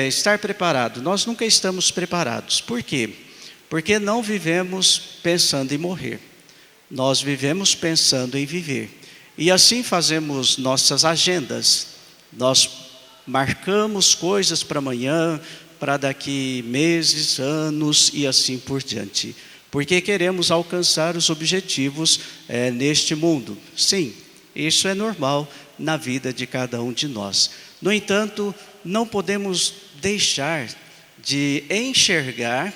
estar preparado. Nós nunca estamos preparados. Por quê? Porque não vivemos pensando em morrer. Nós vivemos pensando em viver. E assim fazemos nossas agendas. Nós marcamos coisas para amanhã, para daqui meses, anos e assim por diante. Porque queremos alcançar os objetivos neste mundo. Sim, isso é normal na vida de cada um de nós. No entanto, não podemos deixar de enxergar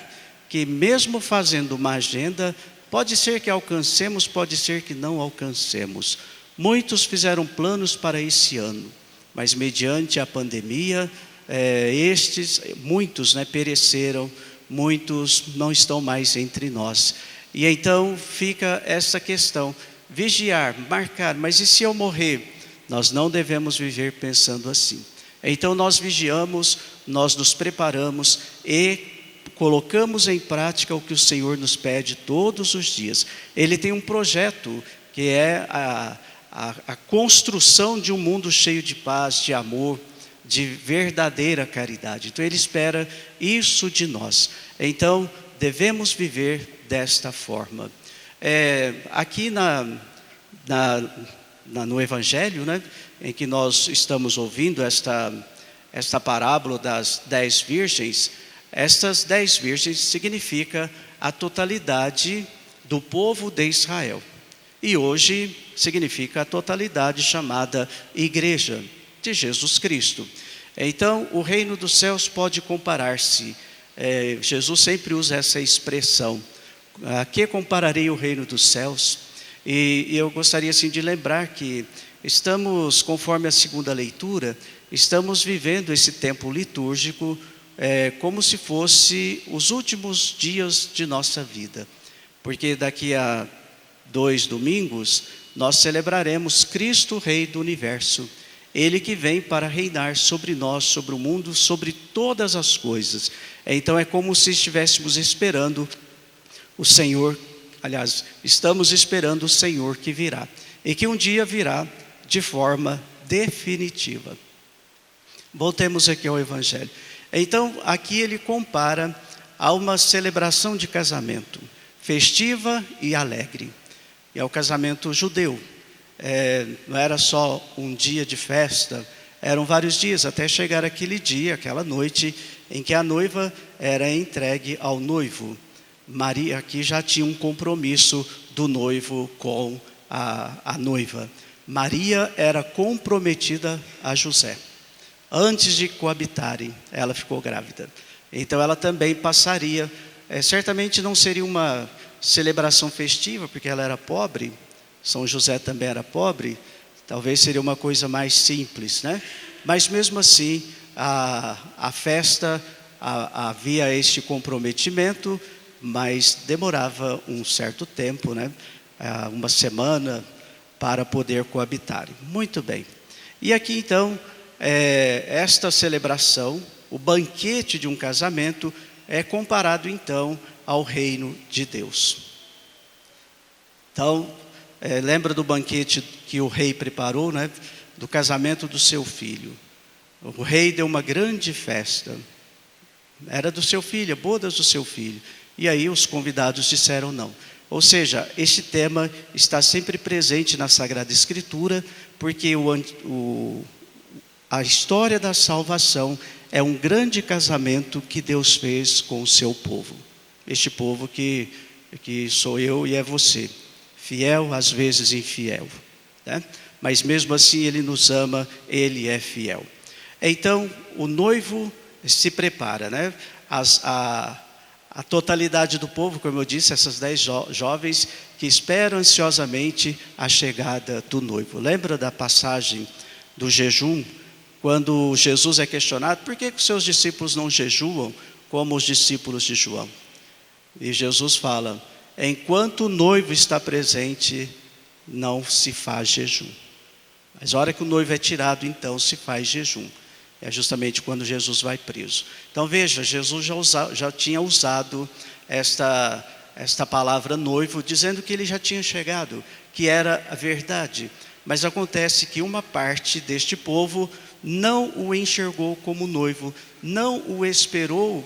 que mesmo fazendo uma agenda, pode ser que alcancemos, pode ser que não alcancemos. Muitos fizeram planos para esse ano, mas mediante a pandemia, muitos pereceram, muitos não estão mais entre nós. E então fica essa questão, vigiar, marcar, mas e se eu morrer? Nós não devemos viver pensando assim. Então nós vigiamos, nós nos preparamos e colocamos em prática o que o Senhor nos pede todos os dias. Ele tem um projeto que é a construção de um mundo cheio de paz, de amor, de verdadeira caridade. Então Ele espera isso de nós. Então devemos viver desta forma. Aqui no Evangelho, em que nós estamos ouvindo esta parábola das 10 virgens, estas 10 virgens significa a totalidade do povo de Israel. E hoje significa a totalidade chamada Igreja de Jesus Cristo. Então, o reino dos céus pode comparar-se. Jesus sempre usa essa expressão. A que compararei o reino dos céus? E eu gostaria assim de lembrar que estamos, conforme a segunda leitura, estamos vivendo esse tempo litúrgico como se fosse os últimos dias de nossa vida. Porque daqui a 2 domingos, nós celebraremos Cristo, Rei do Universo. Ele que vem para reinar sobre nós, sobre o mundo, sobre todas as coisas. Então é como se estivéssemos esperando o Senhor, aliás, estamos esperando o Senhor que virá. E que um dia virá de forma definitiva. Voltemos aqui ao Evangelho. Então, aqui ele compara a uma celebração de casamento, festiva e alegre. E é o casamento judeu. Não era só um dia de festa, eram vários dias, até chegar aquele dia, aquela noite, em que a noiva era entregue ao noivo. Maria aqui já tinha um compromisso do noivo com a noiva. Maria era comprometida a José. Antes de coabitarem, ela ficou grávida. Então ela também passaria, certamente não seria uma celebração festiva, porque ela era pobre, São José também era pobre, talvez seria uma coisa mais simples, Mas mesmo assim, a festa, havia este comprometimento, mas demorava um certo tempo, uma semana, para poder coabitar. Muito bem. E aqui então, esta celebração, o banquete de um casamento, é comparado então ao reino de Deus. Então, lembra do banquete que o rei preparou, do casamento do seu filho. O rei deu uma grande festa, era do seu filho, bodas do seu filho. E aí os convidados disseram não. Ou seja, este tema está sempre presente na Sagrada Escritura, porque a história da salvação é um grande casamento que Deus fez com o seu povo. Este povo que sou eu e é você. Fiel, às vezes infiel. Mas mesmo assim Ele nos ama, Ele é fiel. Então, o noivo se prepara, A totalidade do povo, como eu disse, essas 10 jovens que esperam ansiosamente a chegada do noivo. Lembra da passagem do jejum? Quando Jesus é questionado, por que os seus discípulos não jejuam como os discípulos de João? E Jesus fala, enquanto o noivo está presente, não se faz jejum. Mas a hora que o noivo é tirado, então se faz jejum. É justamente quando Jesus vai preso. Então veja, Jesus já tinha usado esta palavra noivo, dizendo que ele já tinha chegado, que era a verdade. Mas acontece que uma parte deste povo não o enxergou como noivo, não o esperou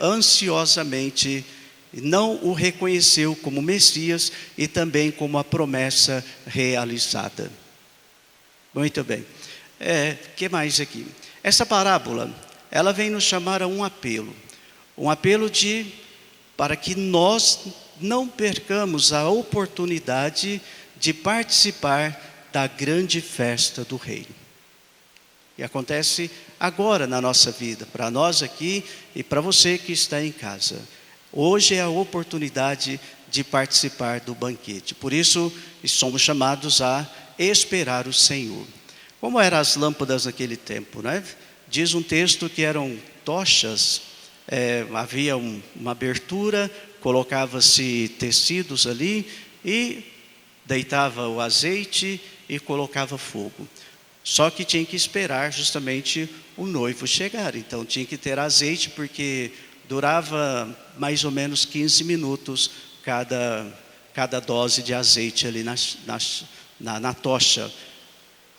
ansiosamente, não o reconheceu como Messias e também como a promessa realizada. Muito bem. Que mais aqui? Essa parábola, ela vem nos chamar a um apelo para que nós não percamos a oportunidade de participar da grande festa do Reino. E acontece agora na nossa vida, para nós aqui e para você que está em casa. Hoje é a oportunidade de participar do banquete. Por isso, somos chamados a esperar o Senhor. Como eram as lâmpadas naquele tempo, né? Diz um texto que eram tochas, havia uma abertura, colocava-se tecidos ali e deitava o azeite e colocava fogo. Só que tinha que esperar justamente o noivo chegar. Então tinha que ter azeite, porque durava mais ou menos 15 minutos cada dose de azeite ali na tocha.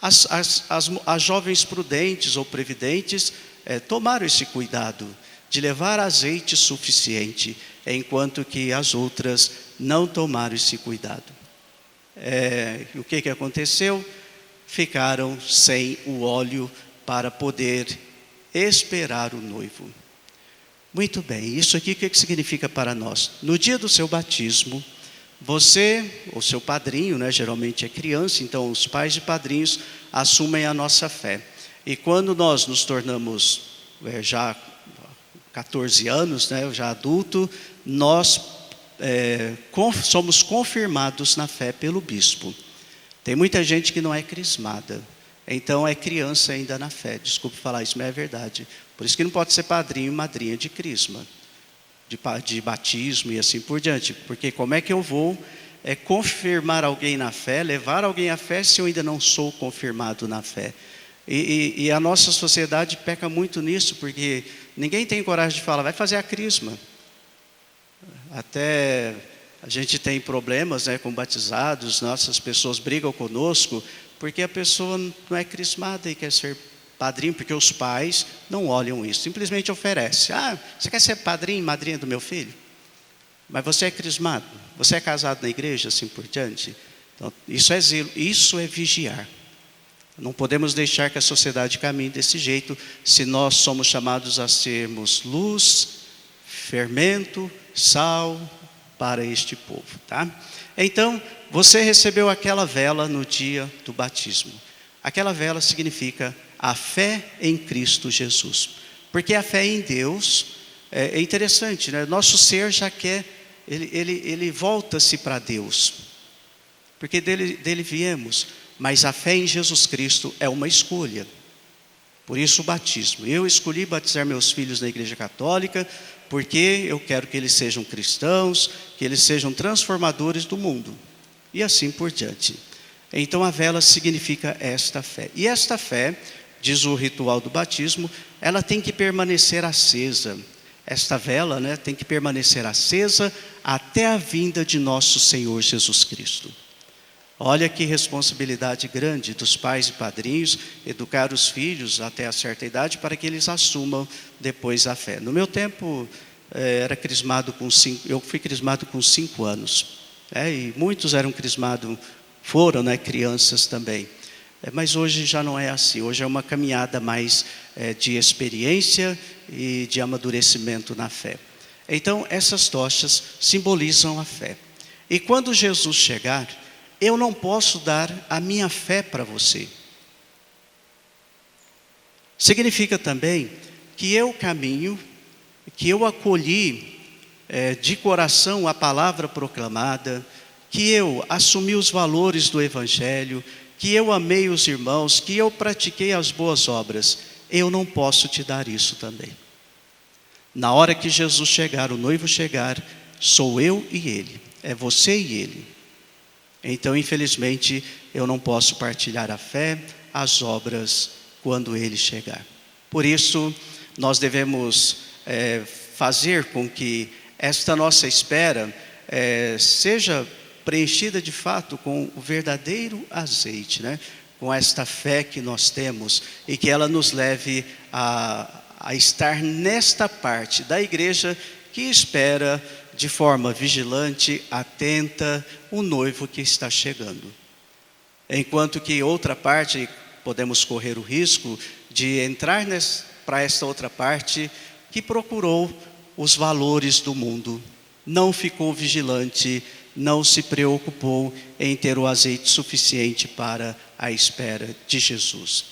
As jovens prudentes ou previdentes tomaram esse cuidado de levar azeite suficiente, enquanto que as outras não tomaram esse cuidado. O que aconteceu? Ficaram sem o óleo para poder esperar o noivo. Muito bem, isso aqui o que significa para nós? No dia do seu batismo, você, ou seu padrinho, né, geralmente é criança, então os pais e padrinhos assumem a nossa fé. E quando nós nos tornamos já 14 anos, né, já adulto, nós somos confirmados na fé pelo bispo. Tem muita gente que não é crismada, então é criança ainda na fé. Desculpe falar isso, mas é verdade. Por isso que não pode ser padrinho e madrinha de crisma, de batismo e assim por diante. Porque como é que eu vou confirmar alguém na fé, levar alguém à fé, se eu ainda não sou confirmado na fé? E a nossa sociedade peca muito nisso, porque ninguém tem coragem de falar, vai fazer a crisma. Até a gente tem problemas, né, com batizados, nossas pessoas brigam conosco, porque a pessoa não é crismada e quer ser padrinho, porque os pais não olham isso, simplesmente oferece. Você quer ser padrinho e madrinha do meu filho? Mas você é crismado? Você é casado na igreja, assim por diante? Então, isso é zelo, isso é vigiar. Não podemos deixar que a sociedade caminhe desse jeito, se nós somos chamados a sermos luz, fermento, sal para este povo, tá? Então, você recebeu aquela vela no dia do batismo. Aquela vela significa a fé em Cristo Jesus. Porque a fé em Deus é interessante, né? Nosso ser já quer, ele volta-se para Deus. Porque dele viemos. Mas a fé em Jesus Cristo é uma escolha. Por isso o batismo. Eu escolhi batizar meus filhos na Igreja Católica, porque eu quero que eles sejam cristãos, que eles sejam transformadores do mundo. E assim por diante. Então a vela significa esta fé. E esta fé, diz o ritual do batismo, ela tem que permanecer acesa. Esta vela, né, tem que permanecer acesa até a vinda de nosso Senhor Jesus Cristo. Olha que responsabilidade grande dos pais e padrinhos, educar os filhos até a certa idade para que eles assumam depois a fé. No meu tempo, eu fui crismado com 5 anos. E muitos foram, né, crianças também. Mas hoje já não é assim, hoje é uma caminhada mais de experiência e de amadurecimento na fé. Então, essas tochas simbolizam a fé. E quando Jesus chegar, eu não posso dar a minha fé para você. Significa também que eu caminho, que eu acolhi de coração a palavra proclamada, que eu assumi os valores do Evangelho, que eu amei os irmãos, que eu pratiquei as boas obras. Eu não posso te dar isso também. Na hora que Jesus chegar, o noivo chegar, sou eu e ele, é você e ele. Então, infelizmente, eu não posso partilhar a fé, as obras, quando ele chegar. Por isso, nós devemos fazer com que esta nossa espera seja preenchida de fato com o verdadeiro azeite, né? com esta fé que nós temos e que ela nos leve a estar nesta parte da igreja que espera de forma vigilante, atenta, o noivo que está chegando. Enquanto que outra parte, podemos correr o risco de entrar para esta outra parte que procurou os valores do mundo, não ficou vigilante, não se preocupou em ter o azeite suficiente para a espera de Jesus.